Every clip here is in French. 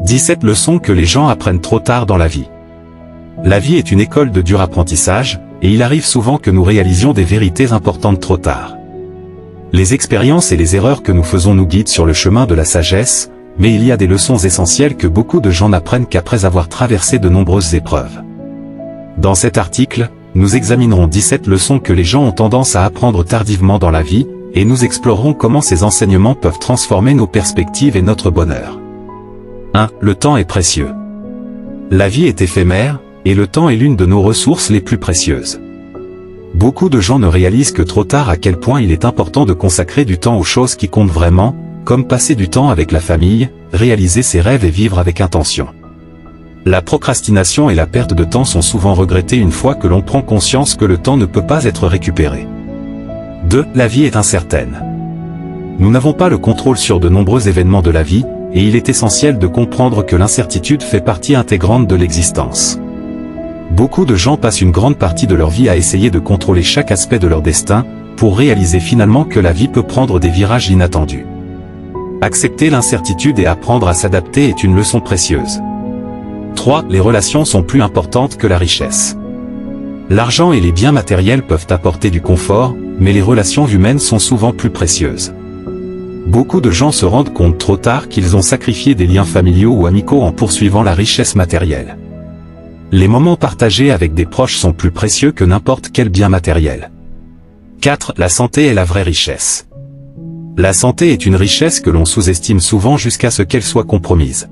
17 leçons que les gens apprennent trop tard dans la vie. La vie est une école de dur apprentissage, et il arrive souvent que nous réalisions des vérités importantes trop tard. Les expériences et les erreurs que nous faisons nous guident sur le chemin de la sagesse, mais il y a des leçons essentielles que beaucoup de gens n'apprennent qu'après avoir traversé de nombreuses épreuves. Dans cet article, nous examinerons 17 leçons que les gens ont tendance à apprendre tardivement dans la vie, et nous explorerons comment ces enseignements peuvent transformer nos perspectives et notre bonheur. 1. Le temps est précieux. La vie est éphémère, et le temps est l'une de nos ressources les plus précieuses. Beaucoup de gens ne réalisent que trop tard à quel point il est important de consacrer du temps aux choses qui comptent vraiment, comme passer du temps avec la famille, réaliser ses rêves et vivre avec intention. La procrastination et la perte de temps sont souvent regrettées une fois que l'on prend conscience que le temps ne peut pas être récupéré. 2. La vie est incertaine. Nous n'avons pas le contrôle sur de nombreux événements de la vie, et il est essentiel de comprendre que l'incertitude fait partie intégrante de l'existence. Beaucoup de gens passent une grande partie de leur vie à essayer de contrôler chaque aspect de leur destin, pour réaliser finalement que la vie peut prendre des virages inattendus. Accepter l'incertitude et apprendre à s'adapter est une leçon précieuse. 3. Les relations sont plus importantes que la richesse. L'argent et les biens matériels peuvent apporter du confort, mais les relations humaines sont souvent plus précieuses. Beaucoup de gens se rendent compte trop tard qu'ils ont sacrifié des liens familiaux ou amicaux en poursuivant la richesse matérielle. Les moments partagés avec des proches sont plus précieux que n'importe quel bien matériel. 4. La santé est la vraie richesse. La santé est une richesse que l'on sous-estime souvent jusqu'à ce qu'elle soit compromise.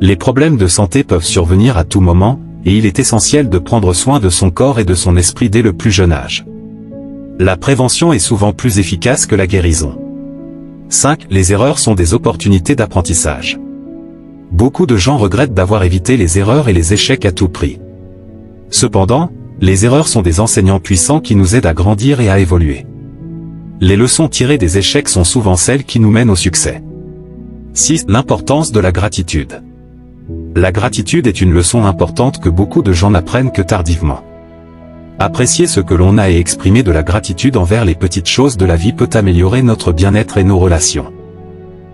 Les problèmes de santé peuvent survenir à tout moment, et il est essentiel de prendre soin de son corps et de son esprit dès le plus jeune âge. La prévention est souvent plus efficace que la guérison. 5. Les erreurs sont des opportunités d'apprentissage. Beaucoup de gens regrettent d'avoir évité les erreurs et les échecs à tout prix. Cependant, les erreurs sont des enseignants puissants qui nous aident à grandir et à évoluer. Les leçons tirées des échecs sont souvent celles qui nous mènent au succès. 6. L'importance de la gratitude. La gratitude est une leçon importante que beaucoup de gens n'apprennent que tardivement. Apprécier ce que l'on a et exprimer de la gratitude envers les petites choses de la vie peut améliorer notre bien-être et nos relations.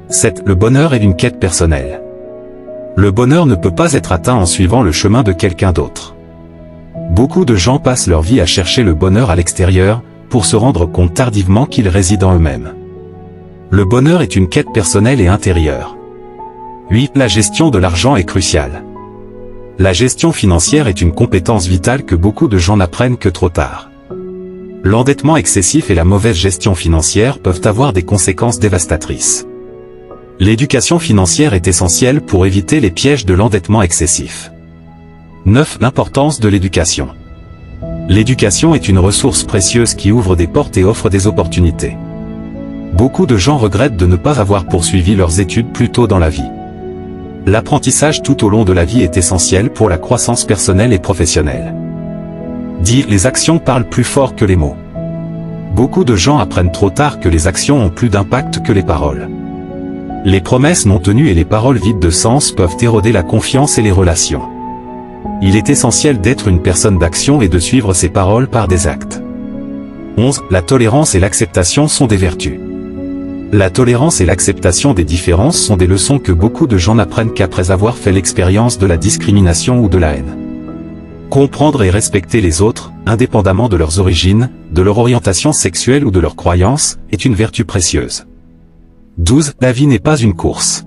7. Le bonheur est une quête personnelle. Le bonheur ne peut pas être atteint en suivant le chemin de quelqu'un d'autre. Beaucoup de gens passent leur vie à chercher le bonheur à l'extérieur, pour se rendre compte tardivement qu'il réside en eux-mêmes. Le bonheur est une quête personnelle et intérieure. 8. La gestion de l'argent est cruciale. La gestion financière est une compétence vitale que beaucoup de gens n'apprennent que trop tard. L'endettement excessif et la mauvaise gestion financière peuvent avoir des conséquences dévastatrices. L'éducation financière est essentielle pour éviter les pièges de l'endettement excessif. 9. L'importance de l'éducation. L'éducation est une ressource précieuse qui ouvre des portes et offre des opportunités. Beaucoup de gens regrettent de ne pas avoir poursuivi leurs études plus tôt dans la vie. L'apprentissage tout au long de la vie est essentiel pour la croissance personnelle et professionnelle. 10. Les actions parlent plus fort que les mots. Beaucoup de gens apprennent trop tard que les actions ont plus d'impact que les paroles. Les promesses non tenues et les paroles vides de sens peuvent éroder la confiance et les relations. Il est essentiel d'être une personne d'action et de suivre ses paroles par des actes. 11. La tolérance et l'acceptation sont des vertus. La tolérance et l'acceptation des différences sont des leçons que beaucoup de gens n'apprennent qu'après avoir fait l'expérience de la discrimination ou de la haine. Comprendre et respecter les autres, indépendamment de leurs origines, de leur orientation sexuelle ou de leurs croyances, est une vertu précieuse. 12. La vie n'est pas une course.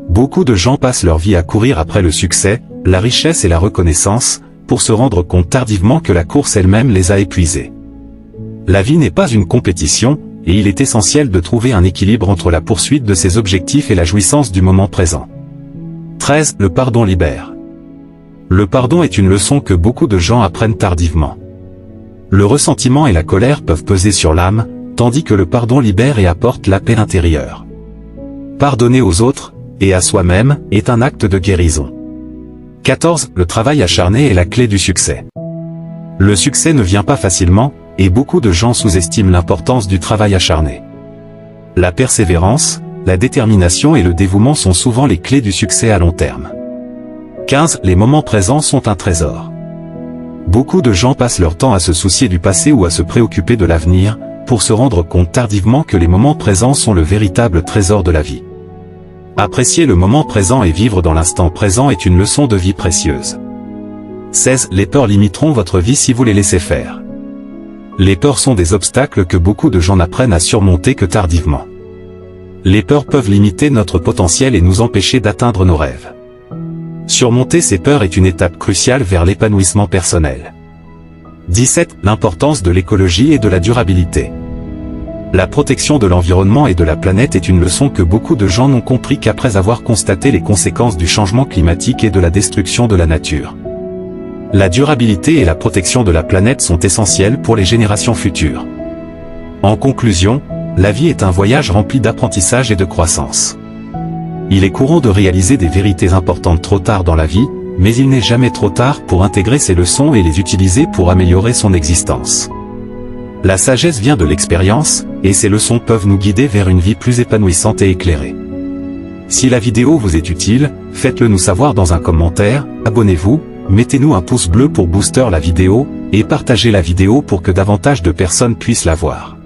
Beaucoup de gens passent leur vie à courir après le succès, la richesse et la reconnaissance, pour se rendre compte tardivement que la course elle-même les a épuisés. La vie n'est pas une compétition, et il est essentiel de trouver un équilibre entre la poursuite de ses objectifs et la jouissance du moment présent. 13. Le pardon libère. Le pardon est une leçon que beaucoup de gens apprennent tardivement. Le ressentiment et la colère peuvent peser sur l'âme, tandis que le pardon libère et apporte la paix intérieure. Pardonner aux autres, et à soi-même, est un acte de guérison. 14. Le travail acharné est la clé du succès. Le succès ne vient pas facilement, et beaucoup de gens sous-estiment l'importance du travail acharné. La persévérance, la détermination et le dévouement sont souvent les clés du succès à long terme. 15. Les moments présents sont un trésor. Beaucoup de gens passent leur temps à se soucier du passé ou à se préoccuper de l'avenir, pour se rendre compte tardivement que les moments présents sont le véritable trésor de la vie. Apprécier le moment présent et vivre dans l'instant présent est une leçon de vie précieuse. 16. Les peurs limiteront votre vie si vous les laissez faire. Les peurs sont des obstacles que beaucoup de gens n'apprennent à surmonter que tardivement. Les peurs peuvent limiter notre potentiel et nous empêcher d'atteindre nos rêves. Surmonter ces peurs est une étape cruciale vers l'épanouissement personnel. 17. L'importance de l'écologie et de la durabilité. La protection de l'environnement et de la planète est une leçon que beaucoup de gens n'ont compris qu'après avoir constaté les conséquences du changement climatique et de la destruction de la nature. La durabilité et la protection de la planète sont essentielles pour les générations futures. En conclusion, la vie est un voyage rempli d'apprentissage et de croissance. Il est courant de réaliser des vérités importantes trop tard dans la vie, mais il n'est jamais trop tard pour intégrer ces leçons et les utiliser pour améliorer son existence. La sagesse vient de l'expérience, et ces leçons peuvent nous guider vers une vie plus épanouissante et éclairée. Si la vidéo vous est utile, faites-le nous savoir dans un commentaire, abonnez-vous, mettez-nous un pouce bleu pour booster la vidéo, et partagez la vidéo pour que davantage de personnes puissent la voir.